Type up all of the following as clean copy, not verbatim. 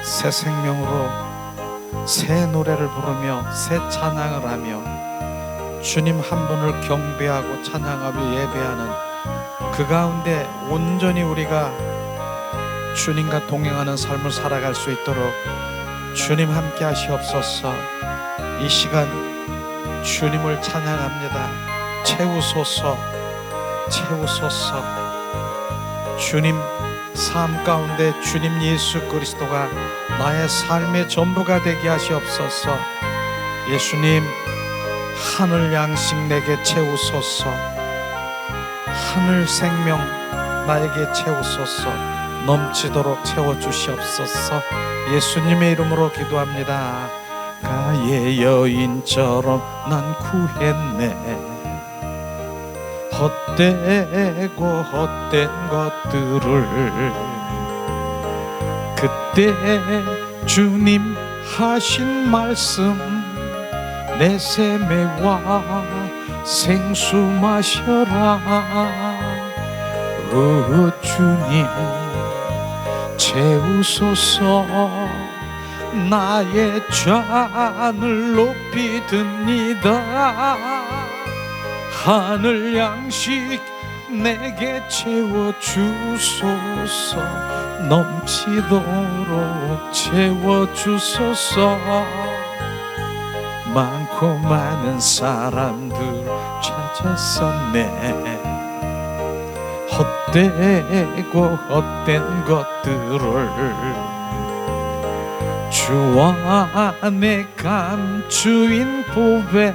새 생명으로 새 노래를 부르며 새 찬양을 하며 주님 한 분을 경배하고 찬양하며 예배하는 그 가운데 온전히 우리가 주님과 동행하는 삶을 살아갈 수 있도록 주님 함께 하시옵소서. 이 시간 주님을 찬양합니다. 채우소서, 채우소서. 주님 삶 가운데 주님 예수 그리스도가 나의 삶의 전부가 되게 하시옵소서. 예수님, 하늘 양식 내게 채우소서. 하늘 생명 나에게 채우소서. 넘치도록 채워주시옵소서. 예수님의 이름으로 기도합니다. 가의 여인처럼 난 구했네. 헛되고 헛된 것들을 그때 주님 하신 말씀 내 샘에와 생수 마셔라. 오 주님 채우소서. 나의 잔을 높이 듭니다. 하늘 양식 내게 채워주소서. 넘치도록 채워주소서. 많고 많은 사람들 찾았었네. 헛되고 헛된 것들을 주 안에 감추인 보배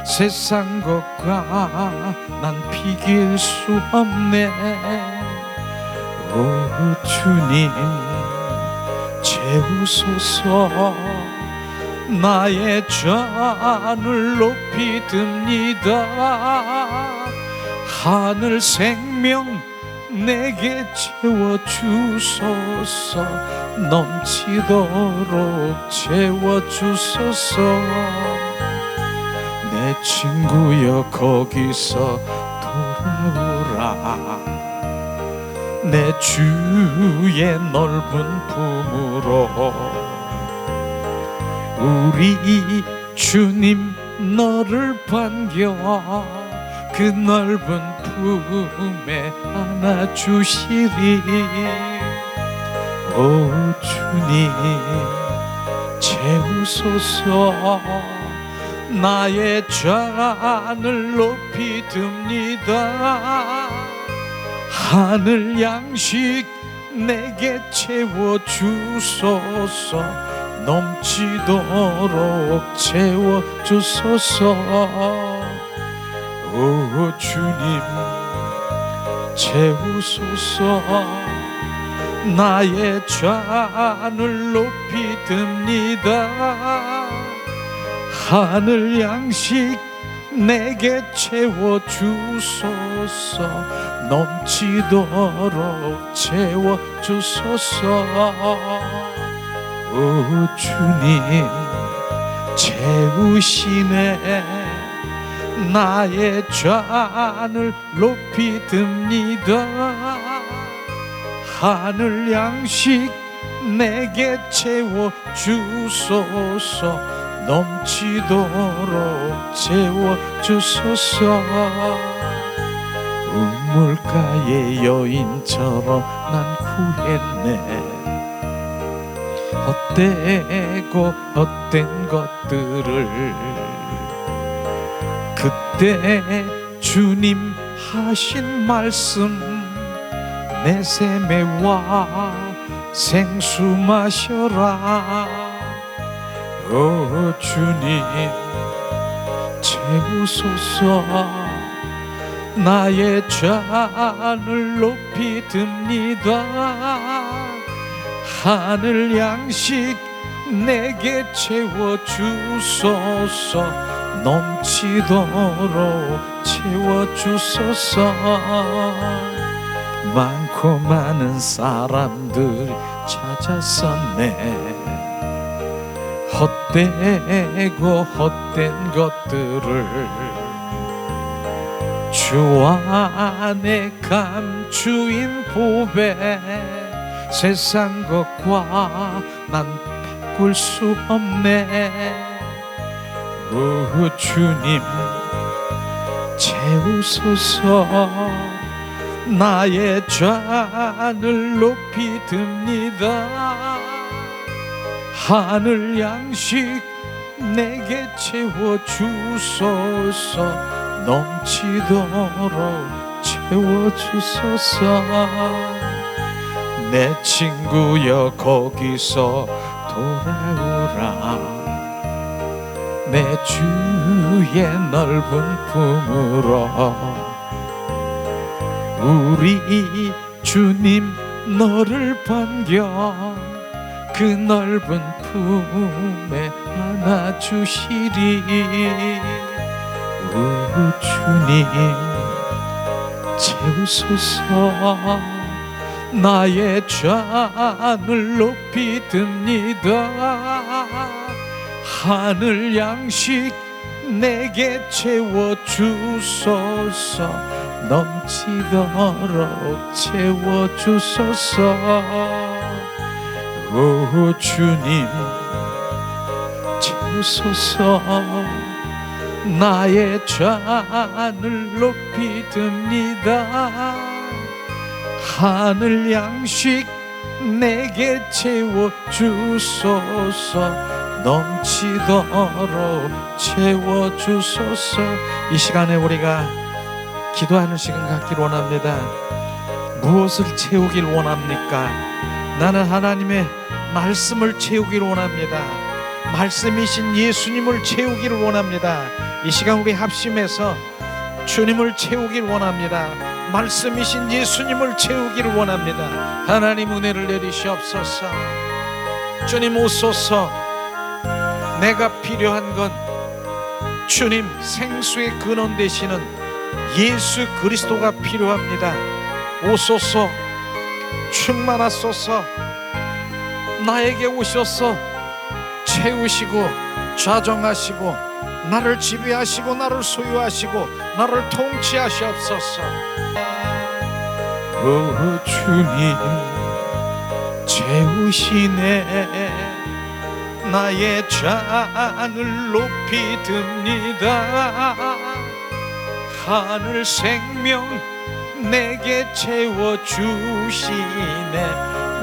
세상 것과 난 비길 수 없네. 오 주님 채우소서. 나의 잔을 높이 듭니다. 하늘 생명 내게 채워주소서. 넘치도록 채워주소서. 내 친구여 거기서 돌아오라. 내 주의 넓은 품으로. 우리 주님 너를 반겨 그 넓은 품에 안아주시리. 오 주님 채우소서. 나의 잔을 높이 듭니다. 하늘 양식 내게 채워주소서. 넘치도록 채워주소서. 오 주님 채우소서. 나의 잔을 높이 듭니다. 하늘 양식 내게 채워주소서. 넘치도록 채워주소서. 오 주님 채우시네. 나의 잔을 높이 듭니다. 하늘 양식 내게 채워주소서. 넘치도록 채워주소서. 우물가의 여인처럼 난 구했네. 헛되고 헛된 것들을 그때 주님 하신 말씀 내 샘에와 생수 마셔라. 오 주님 채우소서. 나의 잔을 높이 듭니다. 하늘 양식 내게 채워주소서. 넘치도록 채워주소서. 많고 많은 사람들 찾았었네. 헛되고 헛된 것들을 주 안에 감추인 보배 세상 것과 난 바꿀 수 없네. 오 주님 채우소서. 나의 잔을 높이 듭니다. 하늘 양식 내게 채워주소서. 넘치도록 채워주소서. 내 친구여 거기서 돌아오라. 내 주의 넓은 품으로. 우리 주님 너를 반겨 그 넓은 품에 안아주시리. 오 주님 채우소서. 나의 잔을 높이 듭니다. 하늘 양식 내게 채워주소서. 넘치도록 채워주소서. 오 주님 채우소서. 나의 잔을 높이 듭니다. 하늘 양식 내게 채워주소서. 넘치도록 채워주소서. 이 시간에 우리가 기도하는 시간 갖기를 원합니다. 무엇을 채우길 원합니까? 나는 하나님의 말씀을 채우길 원합니다. 말씀이신 예수님을 채우기를 원합니다. 이 시간 우리 합심해서 주님을 채우길 원합니다. 말씀이신 예수님을 채우기를 원합니다. 하나님 은혜를 내리시옵소서. 주님 오소서. 내가 필요한 건 주님 생수의 근원 되시는 예수 그리스도가 필요합니다. 오소서. 충만하소서. 나에게 오셔서 채우시고 좌정하시고 나를 지배하시고 나를 소유하시고 나를 통치하시옵소서. 오 주님 채우시네. 나의 잔을 높이 듭니다. 하늘 생명 내게 채워주시네.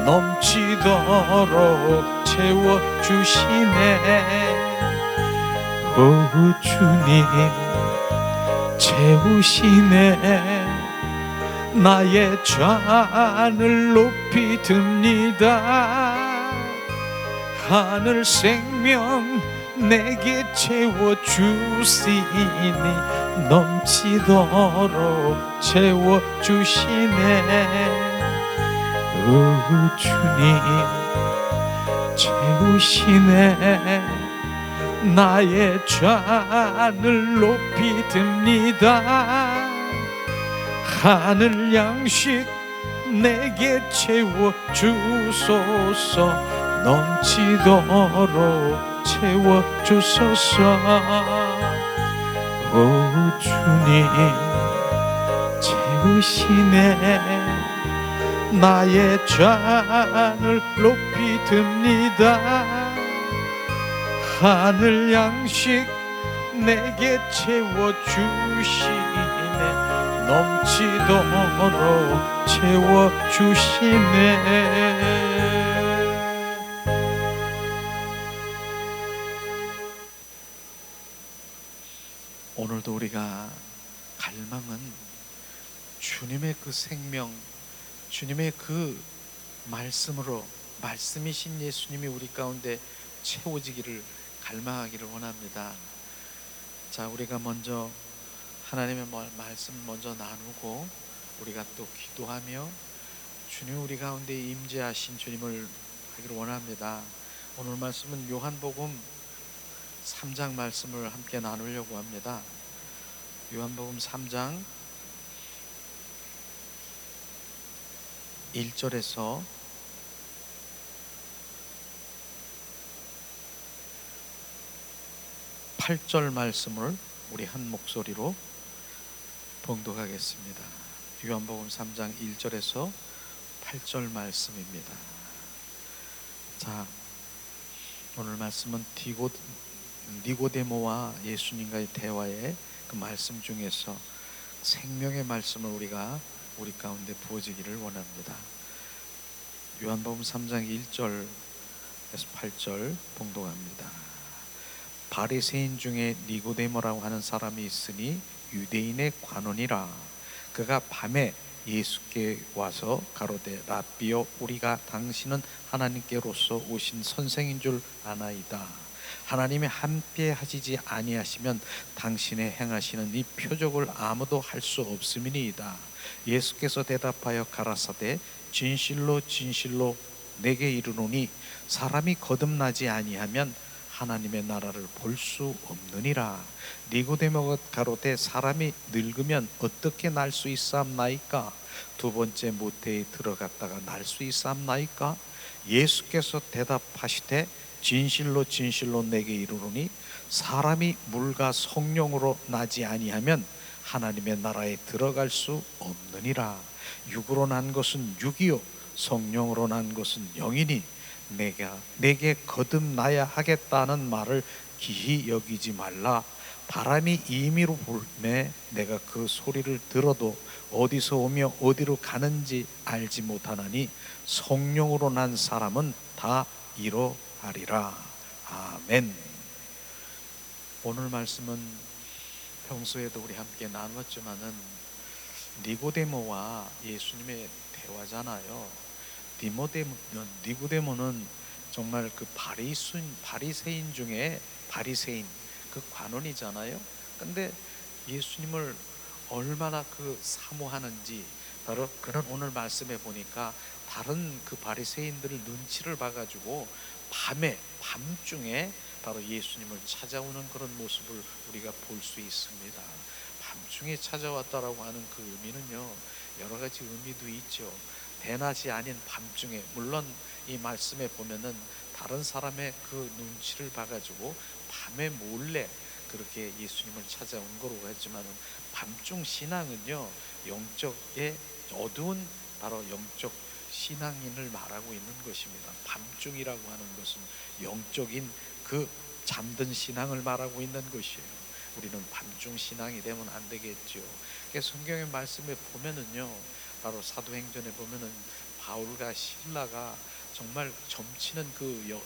넘치도록 채워주시네. 오 주님 채우시네. 나의 잔을 높이 듭니다. 하늘 생명 내게 채워주시니 넘치도록 채워주시네. 오 주님 채우시네. 나의 잔을 높이 듭니다. 하늘 양식 내게 채워주소서. 넘치도록 채워주소서. 오 주님 채우시네. 나의 잔을 높이 듭니다. 하늘 양식 내게 채워주시네. 넘치도록 채워주시네. 오늘도 우리가 갈망은 주님의 그 생명, 주님의 그 말씀으로, 말씀이신 예수님이 우리 가운데 채워지기를 갈망하기를 원합니다. 자, 우리가 먼저 하나님의 말씀 먼저 나누고 우리가 또 기도하며 주님 우리 가운데 임재하신 주님을 하기를 원합니다. 오늘 말씀은 요한복음 3장 말씀을 함께 나누려고 합니다. 요한복음 3장 1절에서 8절 말씀을 우리 한 목소리로 봉독하겠습니다. 요한복음 3장 1절에서 8절 말씀입니다. 자, 오늘 말씀은 니고데모와 예수님과의 대화의 그 말씀 중에서 생명의 말씀을 우리 가운데 부어지기를 원합니다. 요한복음 3장 1절에서 8절 봉독합니다. 바리새인 중에 니고데모라고 하는 사람이 있으니 유대인의 관원이라. 그가 밤에 예수께 와서 가로되 라삐여, 우리가 당신은 하나님께로서 오신 선생인 줄 아나이다. 하나님이 함께 하시지 아니하시면 당신의 행하시는 이 표적을 아무도 할 수 없음이니이다. 예수께서 대답하여 가라사대 진실로 진실로 내게 이르노니 사람이 거듭나지 아니하면 하나님의 나라를 볼 수 없느니라. 니고데모가 가로되 사람이 늙으면 어떻게 날 수 있사옵나이까? 두 번째 모태에 들어갔다가 날 수 있사옵나이까? 예수께서 대답하시되 진실로 진실로 내게 이르노니 사람이 물과 성령으로 나지 아니하면 하나님의 나라에 들어갈 수 없느니라. 육으로 난 것은 육이요 성령으로 난 것은 영이니 내게 거듭나야 하겠다는 말을 기히 여기지 말라. 바람이 임의로 불매 내가 그 소리를 들어도 어디서 오며 어디로 가는지 알지 못하나니 성령으로 난 사람은 다 이러하리라. 아멘. 오늘 말씀은 평소에도 우리 함께 나눴지만은 니고데모와 예수님의 대화잖아요. 니고데모는 정말 그 바리새인 중에 바리새인, 그 관원이잖아요. 근데 예수님을 얼마나 그 사모하는지 바로 그런 오늘 말씀에 보니까 다른 그 바리새인들을 눈치를 봐가지고 밤중에 바로 예수님을 찾아오는 그런 모습을 우리가 볼 수 있습니다. 밤중에 찾아왔다라고 하는 그 의미는요, 여러 가지 의미도 있죠. 대낮이 아닌 밤중에, 물론 이 말씀에 보면은 다른 사람의 그 눈치를 봐가지고 밤에 몰래 그렇게 예수님을 찾아온 거로 했지만은 밤중 신앙은요, 영적의 어두운 바로 영적 신앙인을 말하고 있는 것입니다. 밤중이라고 하는 것은 영적인 그 잠든 신앙을 말하고 있는 것이에요. 우리는 밤중 신앙이 되면 안 되겠죠. 성경의 말씀에 보면은요, 바로 사도행전에 보면은 바울과 실라가 정말 점치는 그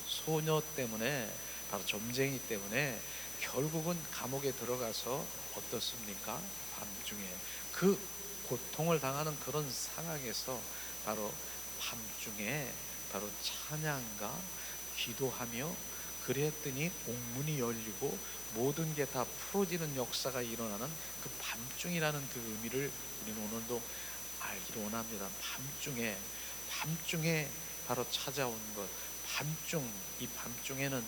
소녀 때문에, 바로 점쟁이 때문에 결국은 감옥에 들어가서 어떻습니까? 밤중에 그 고통을 당하는 그런 상황에서 바로 밤중에 바로 찬양과 기도하며 그랬더니 옥문이 열리고 모든 게 다 풀어지는 역사가 일어나는 그 밤중이라는 그 의미를 우리는 오늘도 알기를 원합니다. 밤중에 바로 찾아온 것. 이 밤중에는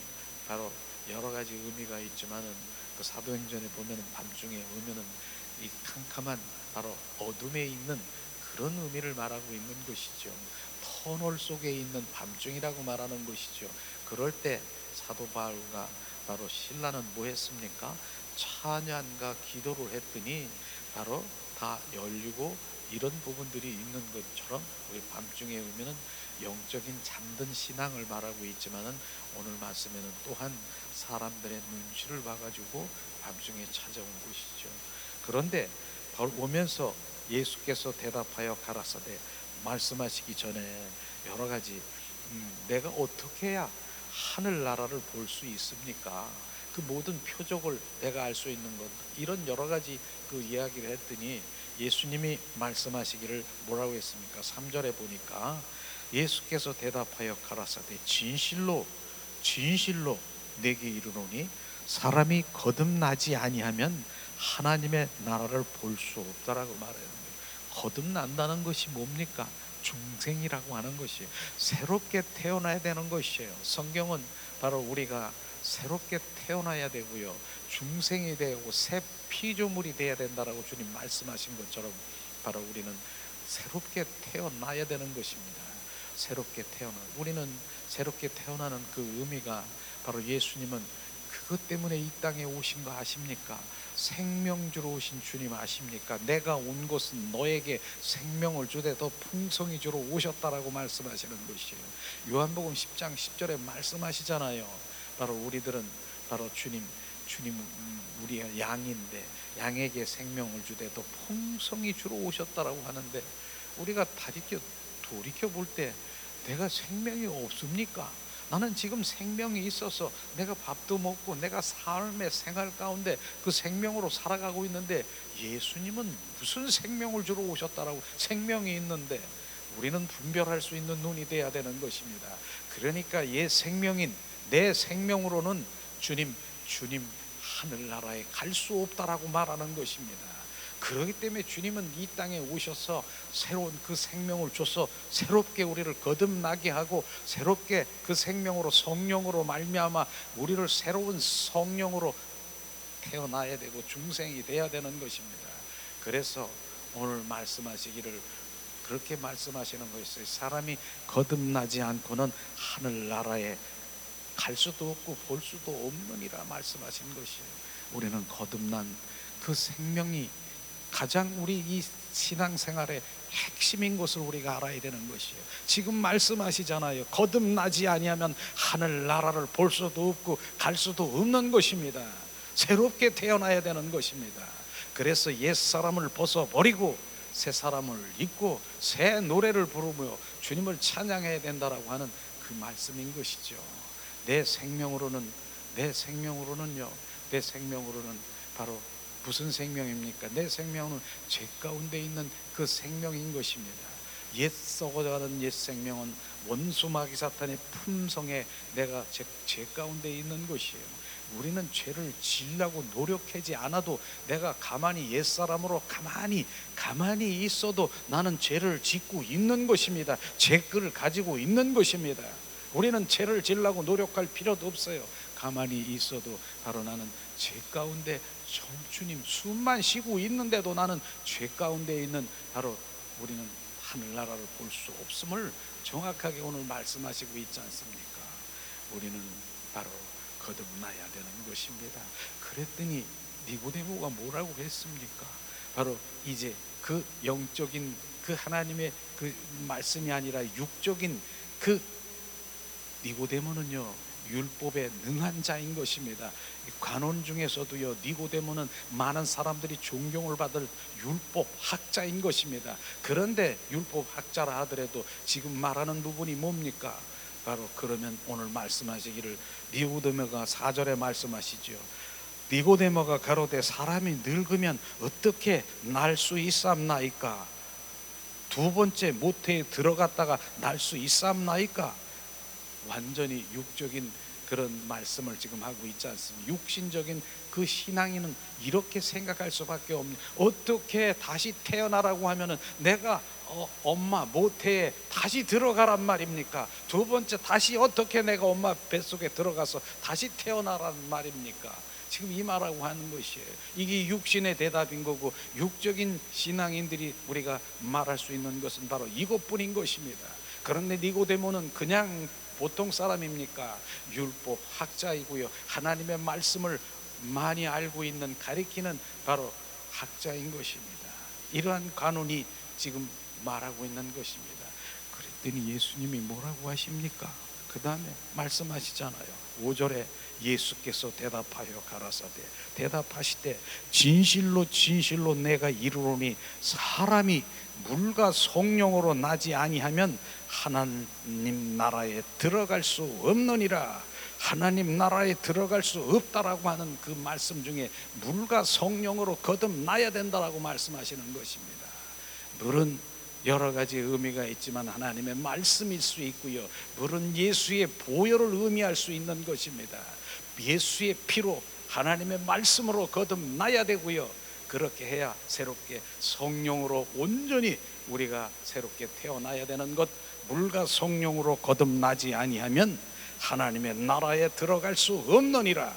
바로 여러 가지 의미가 있지만은 그 사도행전에 보면은 밤중에 오면은 이 캄캄한 바로 어둠에 있는 그런 의미를 말하고 있는 것이죠. 터널 속에 있는 밤중이라고 말하는 것이죠. 그럴 때 사도 바울과 바로 신라는 뭐 했습니까? 찬양과 기도를 했더니 바로 다 열리고 이런 부분들이 있는 것처럼 우리 밤중에 오면은 영적인 잠든 신앙을 말하고 있지만은 오늘 말씀에는 또한 사람들의 눈치를 봐가지고 밤중에 찾아온 것이죠. 그런데 바로 오면서 예수께서 대답하여 가라사대, 말씀하시기 전에 여러 가지 내가 어떻게 해야 하늘나라를 볼 수 있습니까? 그 모든 표적을 내가 알 수 있는 것, 이런 여러 가지 그 이야기를 했더니 예수님이 말씀하시기를 뭐라고 했습니까? 3절에 보니까 예수께서 대답하여 가라사대 진실로 진실로 내게 이르노니 사람이 거듭나지 아니하면 하나님의 나라를 볼 수 없다라고 말해요. 거듭난다는 것이 뭡니까? 중생이라고 하는 것이 새롭게 태어나야 되는 것이에요. 성경은 바로 우리가 새롭게 태어나야 되고요, 중생이 되고 새 피조물이 되어야 된다라고 주님 말씀하신 것처럼 바로 우리는 새롭게 태어나야 되는 것입니다. 우리는 새롭게 태어나는 그 의미가 바로 예수님은 그것 때문에 이 땅에 오신 거 아십니까? 생명 주러 오신 주님 아십니까? 내가 온 것은 너에게 생명을 주되 더 풍성히 주러 오셨다라고 말씀하시는 것이에요. 요한복음 10장 10절에 말씀하시잖아요. 바로 우리들은 바로 주님 우리가 양인데 양에게 생명을 주되 더 풍성히 주러 오셨다라고 하는데, 우리가 돌이켜 볼 때 내가 생명이 없습니까? 나는 지금 생명이 있어서 내가 밥도 먹고 내가 삶의 생활 가운데 그 생명으로 살아가고 있는데, 예수님은 무슨 생명을 주러 오셨다라고? 생명이 있는데 우리는 분별할 수 있는 눈이 돼야 되는 것입니다. 그러니까 생명인 내 생명으로는 주님 하늘나라에 갈 수 없다라고 말하는 것입니다. 그렇기 때문에 주님은 이 땅에 오셔서 새로운 그 생명을 줘서 새롭게 우리를 거듭나게 하고, 새롭게 그 생명으로 성령으로 말미암아 우리를 새로운 성령으로 태어나야 되고 중생이 돼야 되는 것입니다. 그래서 오늘 말씀하시기를 그렇게 말씀하시는 것이어요. 사람이 거듭나지 않고는 하늘나라에 갈 수도 없고 볼 수도 없느니라 말씀하신 것이에요. 우리는 거듭난 그 생명이 가장 우리 이 신앙생활의 핵심인 것을 우리가 알아야 되는 것이에요. 지금 말씀하시잖아요. 거듭나지 아니하면 하늘나라를 볼 수도 없고 갈 수도 없는 것입니다. 새롭게 태어나야 되는 것입니다. 그래서 옛사람을 벗어버리고 새 사람을 입고 새 노래를 부르며 주님을 찬양해야 된다라고 하는 그 말씀인 것이죠. 내 생명으로는 바로 무슨 생명입니까? 내 생명은 죄 가운데 있는 그 생명인 것입니다. 옛 썩어가는 옛 생명은 원수 마귀 사탄의 품성에 내가 죄 가운데 있는 것이에요. 우리는 죄를 지으려고 노력하지 않아도 내가 가만히 옛사람으로 가만히 있어도 나는 죄를 짓고 있는 것입니다. 죄를 가지고 있는 것입니다. 우리는 죄를 지으려고 노력할 필요도 없어요. 가만히 있어도 바로 나는 죄 가운데 주님 숨만 쉬고 있는데도 나는 죄 가운데 있는 바로 우리는 하늘나라를 볼 수 없음을 정확하게 오늘 말씀하시고 있지 않습니까? 우리는 바로 거듭나야 되는 것입니다. 그랬더니 니고데모가 뭐라고 했습니까? 바로 이제 그 영적인 그 하나님의 그 말씀이 아니라 육적인 그 니고데모는요 율법에 능한 자인 것입니다. 관원 중에서도요 니고데모는 많은 사람들이 존경을 받을 율법 학자인 것입니다. 그런데 율법 학자라 하더라도 지금 말하는 부분이 뭡니까? 바로 그러면 오늘 말씀하시기를 니고데모가 4절에 말씀하시죠. 니고데모가 가로되 사람이 늙으면 어떻게 날 수 있사옵나이까? 두 번째 모태에 들어갔다가 날 수 있사옵나이까? 완전히 육적인 그런 말씀을 지금 하고 있지 않습니까? 육신적인 그 신앙인은 이렇게 생각할 수밖에 없는, 어떻게 다시 태어나라고 하면은 내가 엄마 모태에 다시 들어가란 말입니까? 두 번째 다시 어떻게 내가 엄마 뱃속에 들어가서 다시 태어나란 말입니까? 지금 이 말하고 하는 것이에요. 이게 육신의 대답인 거고, 육적인 신앙인들이 우리가 말할 수 있는 것은 바로 이것뿐인 것입니다. 그런데 니고데모는 그냥 보통 사람입니까? 율법 학자이고요, 하나님의 말씀을 많이 알고 있는, 가리키는 바로 학자인 것입니다. 이러한 관원이 지금 말하고 있는 것입니다. 그랬더니 예수님이 뭐라고 하십니까? 그 다음에 말씀하시잖아요. 5절에 예수께서 대답하여 가라사대 대답하시되 진실로 진실로 내가 이르노니 사람이 물과 성령으로 나지 아니하면 하나님 나라에 들어갈 수 없느니라. 하나님 나라에 들어갈 수 없다라고 하는 그 말씀 중에 물과 성령으로 거듭나야 된다라고 말씀하시는 것입니다. 물은 여러 가지 의미가 있지만 하나님의 말씀일 수 있고요, 물은 예수의 보혈을 의미할 수 있는 것입니다. 예수의 피로 하나님의 말씀으로 거듭나야 되고요, 그렇게 해야 새롭게 성령으로 온전히 우리가 새롭게 태어나야 되는 것. 물과 성령으로 거듭나지 아니하면 하나님의 나라에 들어갈 수 없느니라.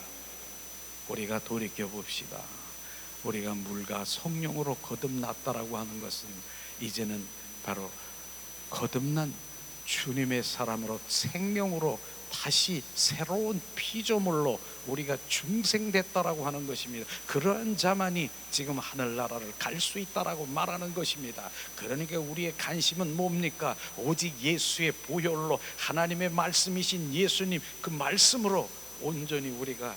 우리가 돌이켜 봅시다. 우리가 물과 성령으로 거듭났다라고 하는 것은 이제는 바로 거듭난 주님의 사람으로 생명으로 다시 새로운 피조물로 우리가 중생됐다라고 하는 것입니다. 그러한 자만이 지금 하늘나라를 갈 수 있다라고 말하는 것입니다. 그러니까 우리의 관심은 뭡니까? 오직 예수의 보혈로 하나님의 말씀이신 예수님 그 말씀으로 온전히 우리가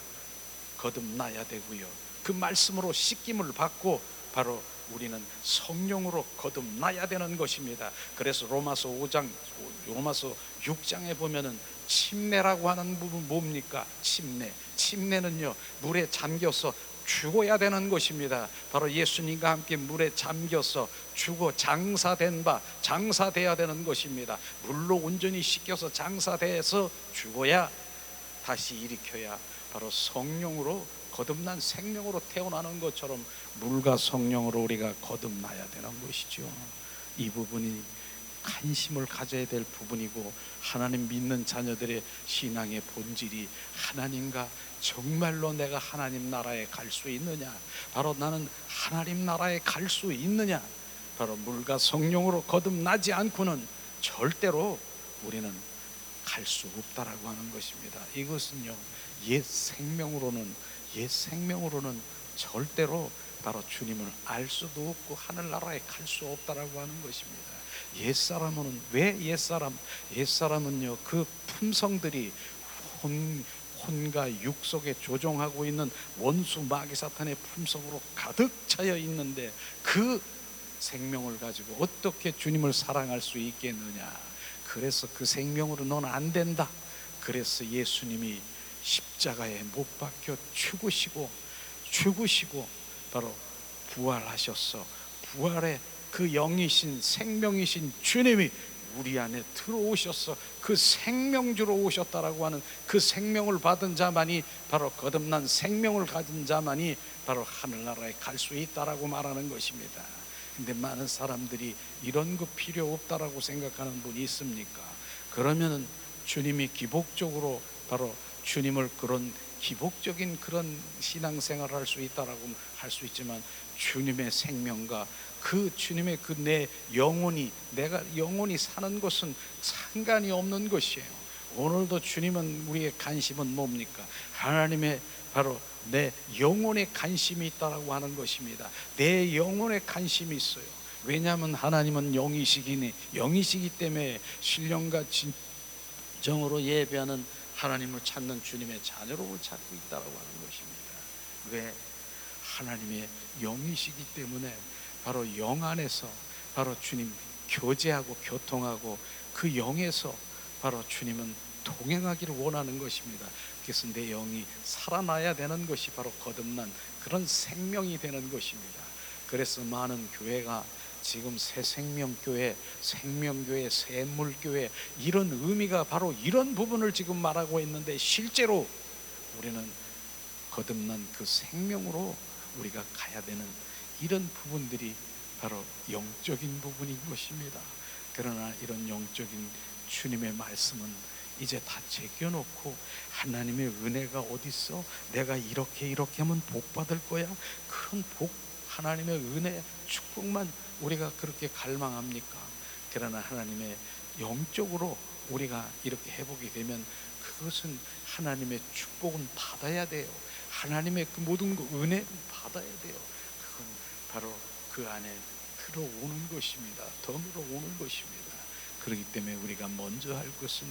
거듭나야 되고요, 그 말씀으로 씻김을 받고 바로 우리는 성령으로 거듭나야 되는 것입니다. 그래서 로마서 6장에 보면은 침례라고 하는 부분 뭡니까? 침례는요 물에 잠겨서 죽어야 되는 것입니다. 바로 예수님과 함께 물에 잠겨서 죽어 장사돼야 되는 것입니다. 물로 온전히 씻겨서 장사돼서 죽어야 다시 일으켜야 바로 성령으로 거듭난 생명으로 태어나는 것처럼 물과 성령으로 우리가 거듭나야 되는 것이죠. 이 부분이 관심을 가져야 될 부분이고, 하나님 믿는 자녀들의 신앙의 본질이 하나님과 정말로 내가 하나님 나라에 갈 수 있느냐, 바로 나는 하나님 나라에 갈 수 있느냐, 바로 물과 성령으로 거듭나지 않고는 절대로 우리는 갈 수 없다라고 하는 것입니다. 이것은요 옛 생명으로는 절대로 바로 주님을 알 수도 없고 하늘나라에 갈 수 없다라고 하는 것입니다. 옛사람은 왜 옛사람은요 그 품성들이 혼과 육 속에 조종하고 있는 원수 마귀 사탄의 품성으로 가득 차여 있는데, 그 생명을 가지고 어떻게 주님을 사랑할 수 있겠느냐. 그래서 그 생명으로 넌 안 된다. 그래서 예수님이 십자가에 못 박혀 죽으시고 바로 부활하셨어. 부활의 그 영이신 생명이신 주님이 우리 안에 들어오셔서 그 생명주로 오셨다라고 하는 그 생명을 받은 자만이, 바로 거듭난 생명을 가진 자만이 바로 하늘나라에 갈 수 있다라고 말하는 것입니다. 근데 많은 사람들이 이런 거 필요 없다라고 생각하는 분이 있습니까? 그러면은 주님이 기복적으로 바로 주님을 그런 기복적인 그런 신앙생활을 할 수 있다라고 할 수 있지만, 주님의 생명과 그 주님의 그 내 영혼이, 내가 영혼이 사는 것은 상관이 없는 것이에요. 오늘도 주님은, 우리의 관심은 뭡니까? 하나님의 바로 내 영혼에 관심이 있다라고 하는 것입니다. 내 영혼에 관심이 있어요. 왜냐하면 하나님은 영이시기 때문에 신령과 진정으로 예배하는 하나님을 찾는 주님의 자녀로 찾고 있다라고 하는 것입니다. 왜? 하나님의 영이시기 때문에 바로 영 안에서 바로 주님 교제하고 교통하고 그 영에서 바로 주님은 동행하기를 원하는 것입니다. 그래서 내 영이 살아나야 되는 것이 바로 거듭난 그런 생명이 되는 것입니다. 그래서 많은 교회가 지금 새생명교회, 생명교회, 샘물교회 이런 의미가 바로 이런 부분을 지금 말하고 있는데, 실제로 우리는 거듭난 그 생명으로 우리가 가야 되는 이런 부분들이 바로 영적인 부분인 것입니다. 그러나 이런 영적인 주님의 말씀은 이제 다 제껴놓고, 하나님의 은혜가 어디 있어? 내가 이렇게 하면 복 받을 거야? 그런 복, 하나님의 은혜, 축복만 우리가 그렇게 갈망합니까? 그러나 하나님의 영적으로 우리가 이렇게 해보게 되면 그것은 하나님의 축복은 받아야 돼요. 하나님의 그 모든 은혜 받아야 돼요. 그건 바로 그 안에 들어오는 것입니다. 덤으로 오는 것입니다. 그렇기 때문에 우리가 먼저 할 것은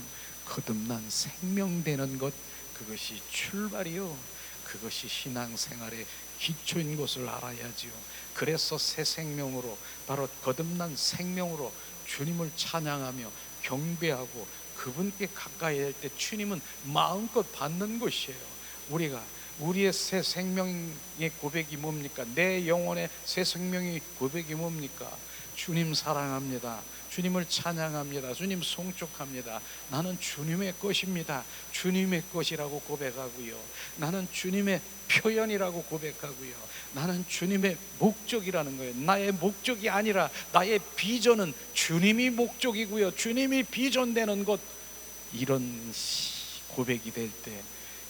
거듭난 생명되는 것, 그것이 출발이요, 그것이 신앙생활의 기초인 것을 알아야지요. 그래서 새 생명으로, 바로 거듭난 생명으로 주님을 찬양하며 경배하고 그분께 가까이 할 때 주님은 마음껏 받는 것이에요. 우리의 새 생명의 고백이 뭡니까? 내 영혼의 새 생명의 고백이 뭡니까? 주님 사랑합니다. 주님을 찬양합니다. 주님 송축합니다. 나는 주님의 것입니다. 주님의 것이라고 고백하고요. 나는 주님의 표현이라고 고백하고요. 나는 주님의 목적이라는 거예요. 나의 목적이 아니라 나의 비전은 주님이 목적이고요. 주님이 비전되는 것, 이런 고백이 될 때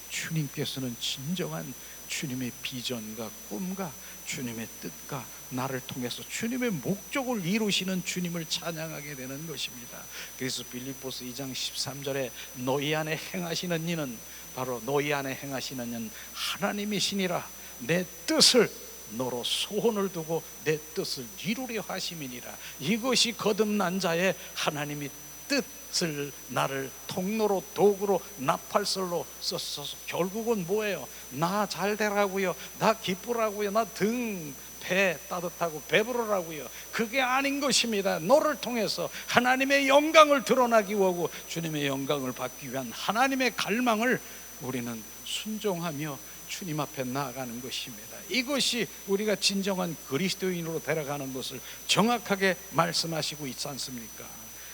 주님께서는 진정한 주님의 비전과 꿈과 주님의 뜻과 나를 통해서 주님의 목적을 이루시는 주님을 찬양하게 되는 것입니다. 그래서 빌립보서 2장 13절에 너희 안에 행하시는 이는 바로 너희 안에 행하시는 이는 하나님이시니라. 내 뜻을 너로 소원을 두고 내 뜻을 이루려 하심이니라. 이것이 거듭난 자의 하나님이 뜻을 나를 통로로 도구로 나팔설로 썼어서 결국은 뭐예요? 나 잘 되라고요, 나 기쁘라고요, 나 등 배 따뜻하고 배부르라고요. 그게 아닌 것입니다. 너를 통해서 하나님의 영광을 드러나기 위하고 주님의 영광을 받기 위한 하나님의 갈망을 우리는 순종하며 주님 앞에 나아가는 것입니다. 이것이 우리가 진정한 그리스도인으로 데려가는 것을 정확하게 말씀하시고 있지 않습니까?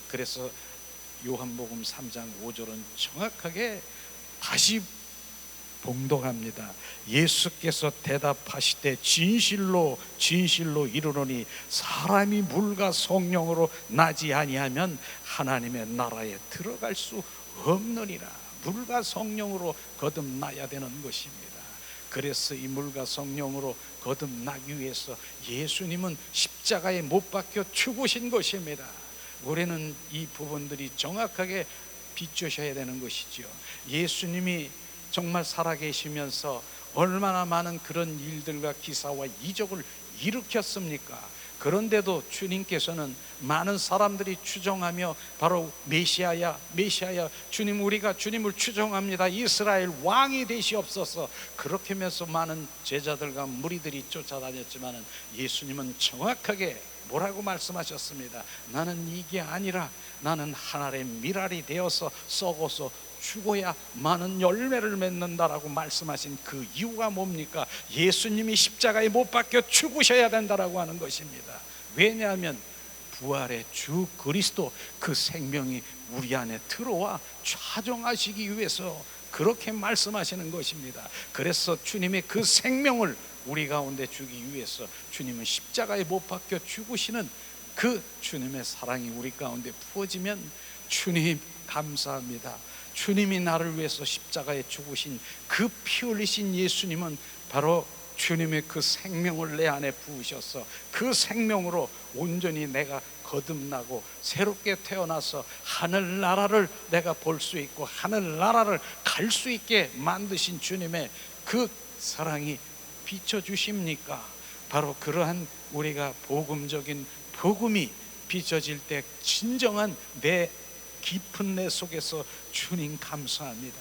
그래서 요한복음 3장 5절은 정확하게 다시 봉독합니다. 예수께서 대답하시되 진실로 진실로 이르노니 사람이 물과 성령으로 나지 아니하면 하나님의 나라에 들어갈 수 없느니라. 물과 성령으로 거듭나야 되는 것입니다. 그래서 이 물과 성령으로 거듭나기 위해서 예수님은 십자가에 못 박혀 죽으신 것입니다. 우리는 이 부분들이 정확하게 비추셔야 되는 것이죠. 예수님이 정말 살아계시면서 얼마나 많은 그런 일들과 기사와 이적을 일으켰습니까? 그런데도 주님께서는 많은 사람들이 추정하며 바로 메시아야 메시아야 주님, 우리가 주님을 추정합니다, 이스라엘 왕이 되시옵소서, 그렇게 하면서 많은 제자들과 무리들이 쫓아다녔지만 예수님은 정확하게 뭐라고 말씀하셨습니다. 나는 이게 아니라 나는 하늘의 미랄이 되어서 썩어서 죽어야 많은 열매를 맺는다라고 말씀하신 그 이유가 뭡니까? 예수님이 십자가에 못 박혀 죽으셔야 된다라고 하는 것입니다. 왜냐하면 부활의 주 그리스도 그 생명이 우리 안에 들어와 좌정하시기 위해서 그렇게 말씀하시는 것입니다. 그래서 주님의 그 생명을 우리 가운데 주기 위해서 주님은 십자가에 못 박혀 죽으시는 그 주님의 사랑이 우리 가운데 부어지면 주님 감사합니다. 주님이 나를 위해서 십자가에 죽으신 그 피 흘리신 예수님은 바로 주님의 그 생명을 내 안에 부으셔서 그 생명으로 온전히 내가 거듭나고 새롭게 태어나서 하늘나라를 내가 볼 수 있고 하늘나라를 갈 수 있게 만드신 주님의 그 사랑이 비춰주십니까? 바로 그러한 우리가 복음적인 복음이 비춰질 때 진정한 내 깊은 내 속에서 주님 감사합니다,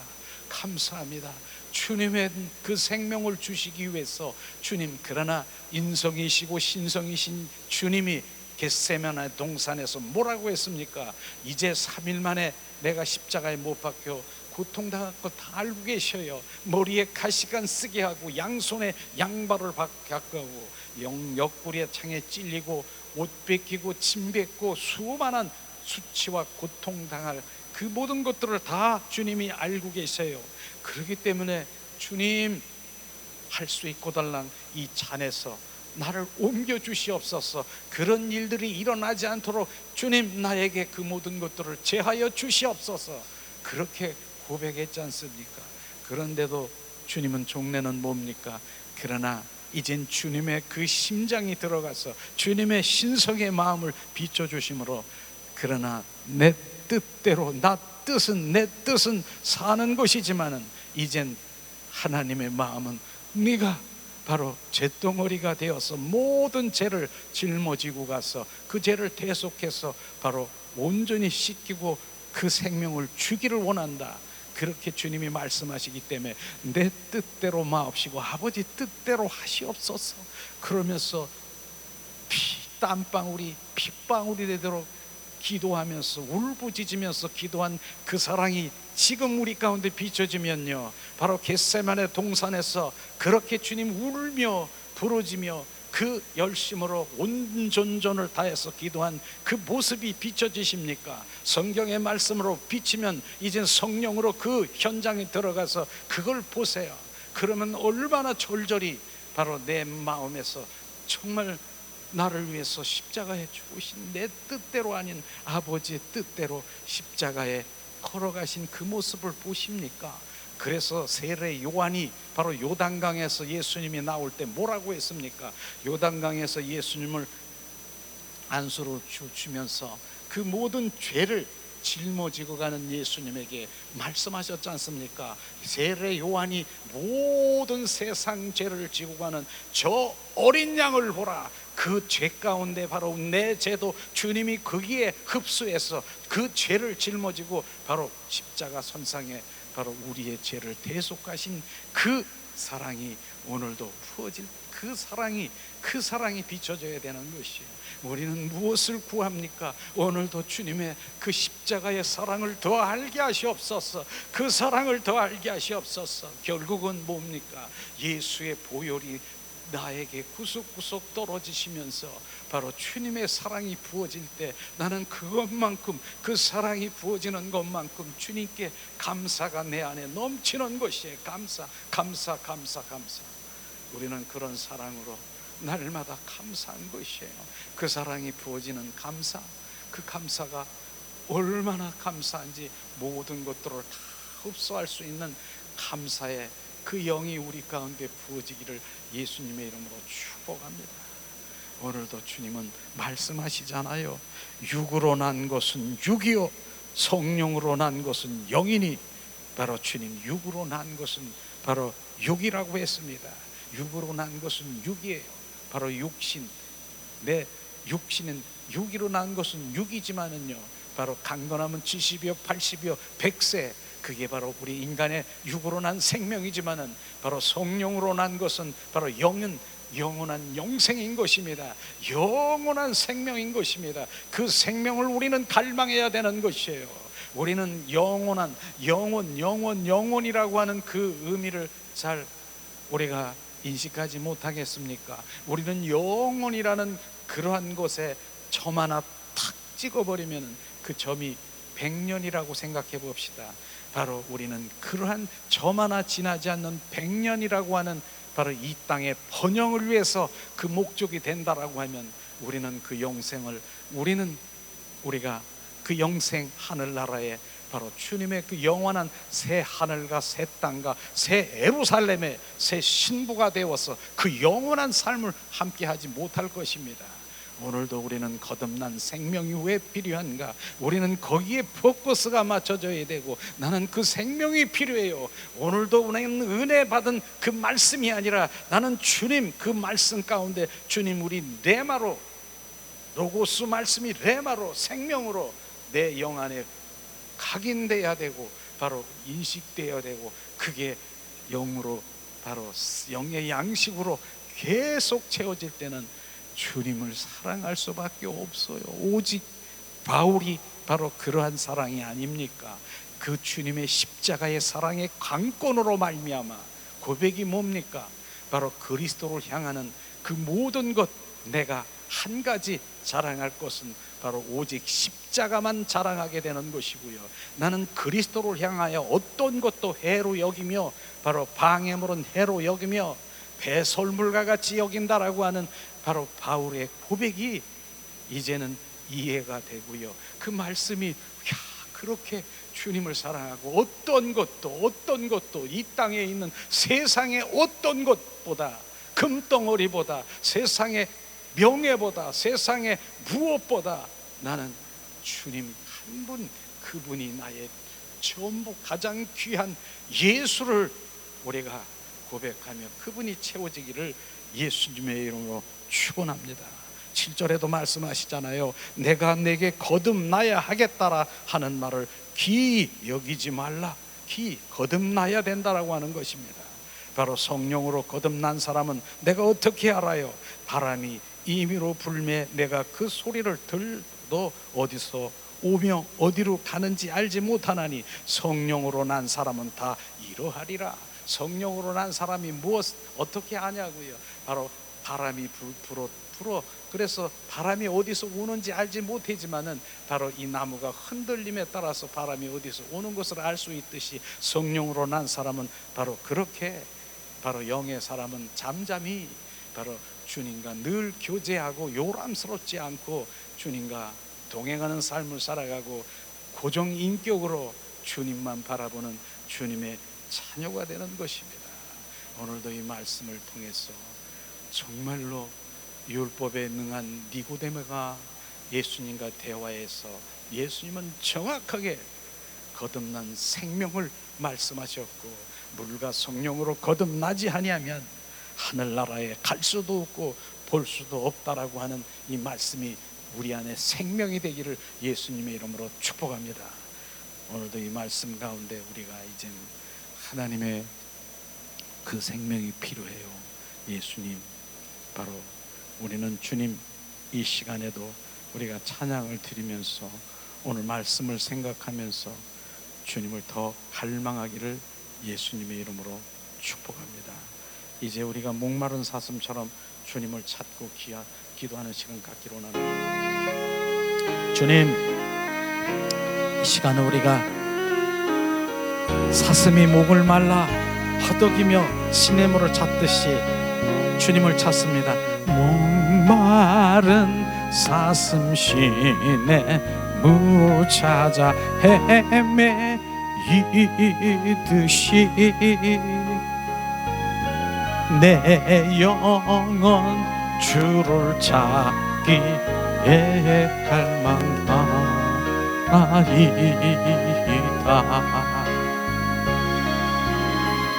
감사합니다. 주님의 그 생명을 주시기 위해서 주님, 그러나 인성이시고 신성이신 주님이 겟세마네 동산에서 뭐라고 했습니까? 이제 3일 만에 내가 십자가에 못 박혀 고통당할 거 다 알고 계셔요. 머리에 가시관 쓰게 하고 양손에 양발을 박게 하고 옆구리에 창에 찔리고 옷 뺏기고 침 뱉고 수많은 수치와 고통당할 그 모든 것들을 다 주님이 알고 계세요. 그렇기 때문에 주님, 할 수 있고 달랑 이 잔에서 나를 옮겨 주시옵소서. 그런 일들이 일어나지 않도록 주님, 나에게 그 모든 것들을 제하여 주시옵소서. 그렇게 고백했지 않습니까? 그런데도 주님은 종례는 뭡니까? 그러나 이젠 주님의 그 심장이 들어가서 주님의 신성의 마음을 비춰주심으로, 그러나 내 뜻대로 내 뜻은 사는 것이지만은 이젠 하나님의 마음은 네가 바로 잿덩어리가 되어서 모든 죄를 짊어지고 가서 그 죄를 대속해서 바로 온전히 씻기고 그 생명을 주기를 원한다. 그렇게 주님이 말씀하시기 때문에 내 뜻대로 마옵시고 아버지 뜻대로 하시옵소서. 그러면서 땀방울이 핏방울이 되도록 기도하면서 울부짖으면서 기도한 그 사랑이 지금 우리 가운데 비춰지면요, 바로 겟세마네 동산에서 그렇게 주님 울며 부르짖며 그 열심으로 온전전을 다해서 기도한 그 모습이 비춰지십니까? 성경의 말씀으로 비치면 이제 성령으로 그 현장에 들어가서 그걸 보세요. 그러면 얼마나 절절히 바로 내 마음에서 정말 나를 위해서 십자가에 죽으신 내 뜻대로 아닌 아버지의 뜻대로 십자가에 걸어가신 그 모습을 보십니까? 그래서 세례 요한이 바로 요단강에서 예수님이 나올 때 뭐라고 했습니까? 요단강에서 예수님을 안수로 주면서 그 모든 죄를 짊어지고 가는 예수님에게 말씀하셨지 않습니까? 세례 요한이 모든 세상 죄를 지고 가는 저 어린 양을 보라. 그 죄 가운데 바로 내 죄도 주님이 거기에 흡수해서 그 죄를 짊어지고 바로 십자가 선상에 바로 우리의 죄를 대속하신 그 사랑이 오늘도 부어질 그 사랑이 비춰져야 되는 것이에요. 우리는 무엇을 구합니까? 오늘도 주님의 그 십자가의 사랑을 더 알게 하시옵소서. 그 사랑을 더 알게 하시옵소서. 결국은 뭡니까? 예수의 보혈이 나에게 구석구석 떨어지시면서 바로 주님의 사랑이 부어질 때 나는 그것만큼, 그 사랑이 부어지는 것만큼 주님께 감사가 내 안에 넘치는 것이에요. 감사. 우리는 그런 사랑으로 날마다 감사한 것이에요. 그 사랑이 부어지는 감사, 그 감사가 얼마나 감사한지 모든 것들을 다 흡수할 수 있는 감사의 그 영이 우리 가운데 부어지기를 예수님의 이름으로 축복합니다. 오늘도 주님은 말씀하시잖아요. 육으로 난 것은 육이요 성령으로 난 것은 영이니, 바로 주님 육으로 난 것은 바로 육이라고 했습니다. 육으로 난 것은 육이에요. 바로 육신. 내 육신은 육으로 난 것은 육이지만은요, 바로 강건하면 70이요 80이요 100세, 그게 바로 우리 인간의 육으로 난 생명이지만은 바로 성령으로 난 것은 바로 영원한 영생인 것입니다. 영원한 생명인 것입니다. 그 생명을 우리는 갈망해야 되는 것이에요. 우리는 영원한 영원이라고 하는 그 의미를 잘 우리가 인식하지 못하겠습니까? 우리는 영원이라는 그러한 것에 점 하나 탁 찍어버리면 그 점이 100년이라고 생각해 봅시다. 바로 우리는 그러한 점 하나 지나지 않는 100년이라고 하는 바로 이 땅의 번영을 위해서 그 목적이 된다라고 하면 우리는 그 영생을, 우리가 그 영생 하늘나라에 바로 주님의 그 영원한 새 하늘과 새 땅과 새 예루살렘의 새 신부가 되어서 그 영원한 삶을 함께하지 못할 것입니다. 오늘도 우리는 거듭난 생명이 왜 필요한가? 우리는 거기에 포커스가 맞춰져야 되고, 나는 그 생명이 필요해요. 오늘도 우리는 은혜 받은 그 말씀이 아니라 나는 주님 그 말씀 가운데, 주님 우리 레마로, 로고스 말씀이 레마로 생명으로 내 영 안에 각인돼야 되고 바로 인식돼야 되고, 그게 영으로 바로 영의 양식으로 계속 채워질 때는 주님을 사랑할 수밖에 없어요. 오직 바울이 바로 그러한 사랑이 아닙니까? 그 주님의 십자가의 사랑의 강권으로 말미암아 고백이 뭡니까? 바로 그리스도를 향하는 그 모든 것, 내가 한 가지 자랑할 것은 바로 오직 십자가만 자랑하게 되는 것이고요. 나는 그리스도를 향하여 어떤 것도 해로 여기며 바로 방해물은 해로 여기며 배설물과 같이 여긴다라고 하는 바로 바울의 고백이 이제는 이해가 되고요. 그 말씀이 그렇게 주님을 사랑하고 어떤 것도 이 땅에 있는 세상의 어떤 것보다, 금덩어리보다, 세상의 명예보다, 세상의 무엇보다 나는 주님 한 분, 그분이 나의 전부 가장 귀한 예수를 우리가 고백하며 그분이 채워지기를 예수님의 이름으로 축원합니다. 7절에도 말씀하시잖아요. 내가 내게 거듭나야 하겠다라 하는 말을 기이 여기지 말라. 기이 거듭나야 된다라고 하는 것입니다. 바로 성령으로 거듭난 사람은 내가 어떻게 알아요? 바람이 임의로 불매 내가 그 소리를 들도 어디서 오며 어디로 가는지 알지 못하나니 성령으로 난 사람은 다 이러하리라. 성령으로 난 사람이 어떻게 아냐고요? 바로 바람이 불어. 그래서 바람이 어디서 오는지 알지 못하지만은 바로 이 나무가 흔들림에 따라서 바람이 어디서 오는 것을 알 수 있듯이 성령으로 난 사람은 바로 그렇게, 바로 영의 사람은 잠잠히 바로 주님과 늘 교제하고 요람스럽지 않고 주님과 동행하는 삶을 살아가고 고정 인격으로 주님만 바라보는 주님의 자녀가 되는 것입니다. 오늘도 이 말씀을 통해서 정말로 율법에 능한 니고데모가 예수님과 대화해서 예수님은 정확하게 거듭난 생명을 말씀하셨고, 물과 성령으로 거듭나지 아니하면 하늘나라에 갈 수도 없고 볼 수도 없다라고 하는 이 말씀이 우리 안에 생명이 되기를 예수님의 이름으로 축복합니다. 오늘도 이 말씀 가운데 우리가 이제 하나님의 그 생명이 필요해요. 예수님, 바로 우리는 주님, 이 시간에도 우리가 찬양을 드리면서 오늘 말씀을 생각하면서 주님을 더 갈망하기를 예수님의 이름으로 축복합니다. 이제 우리가 목마른 사슴처럼 주님을 찾고 기도하는 시간 갖기로 원합니다. 주님, 이 시간에 우리가 사슴이 목을 말라 허덕이며 시냇물을 찾듯이 주님을 찾습니다. 목마른 사슴 시냇물 찾아 헤매이듯이 내 영혼 주를 찾기에 갈망하나이다.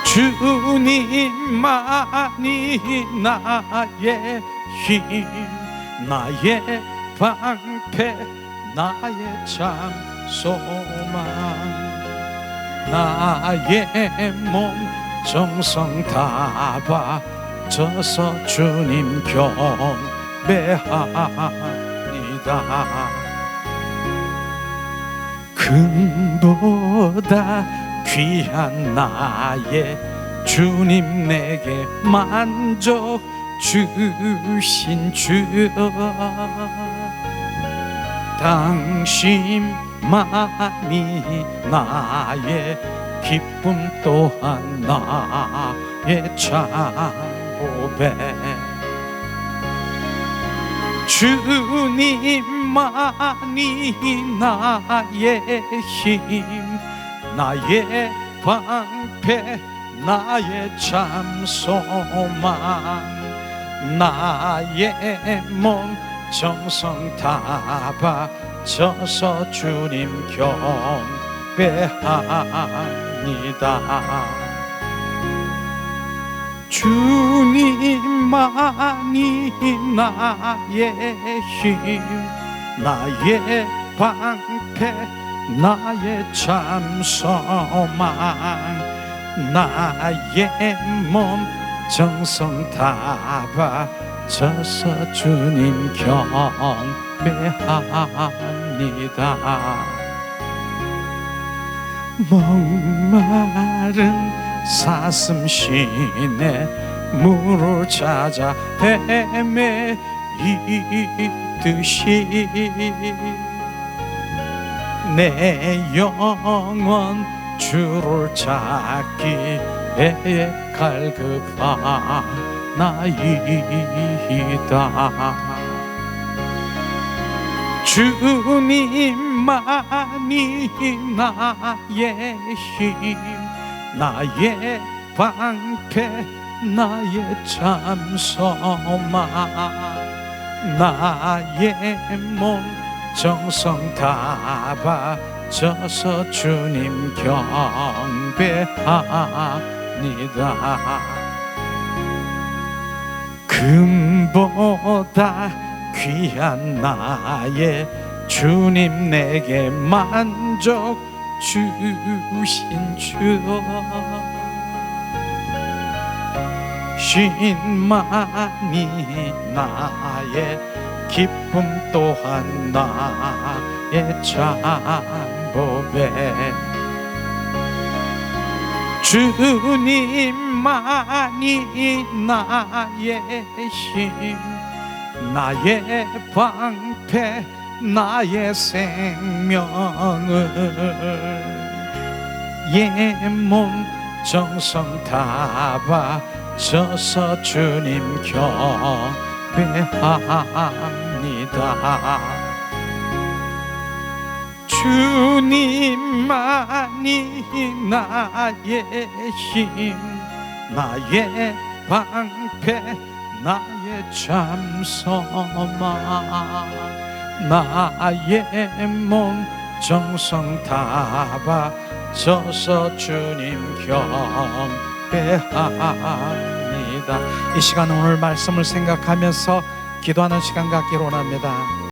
주님만이 나의 힘, 나의 방패, 나의 참 소망, 나의 몸 정성 다 바쳐서 주님 경배합니다. 금보다 귀한 나의 주님, 내게 만족 주신 주, 당신만이 나의 기쁨 또한 나의 참보배. 주님만이 나의 힘, 나의 방패, 나의 참 소망, 나의 몸 정성 다 바쳐서 주님 경배합니다. 주님만이 나의 힘, 나의 방패, 나의 참 소망, 나의 몸 정성 다 바쳐서 주님 경배합니다. 목마른 사슴 시냇물을 찾아 헤매이듯이 내 영혼 주를 찾기에 갈급하나이다. 주님만이 나의 힘, 나의 방패, 나의 참 소망, 나의 몸 정성 다 바쳐서 주님 경배합니다. 금보다 귀한 나의 주님, 내게 만족 주신 주, 신만이 나의 기쁨 또한 나의 참보배. 주님만이 나의 힘, 나의 방패, 나의 생명을, 예 몸 정성 다 바쳐서 주님 경배합니다. 주님만이 나의 힘, 나의 방패, 나의 잠서마, 나의 몸 정성 다 바쳐서 주님 경배합니다. 이 시간 오늘 말씀을 생각하면서 기도하는 시간 갖기를 원합니다.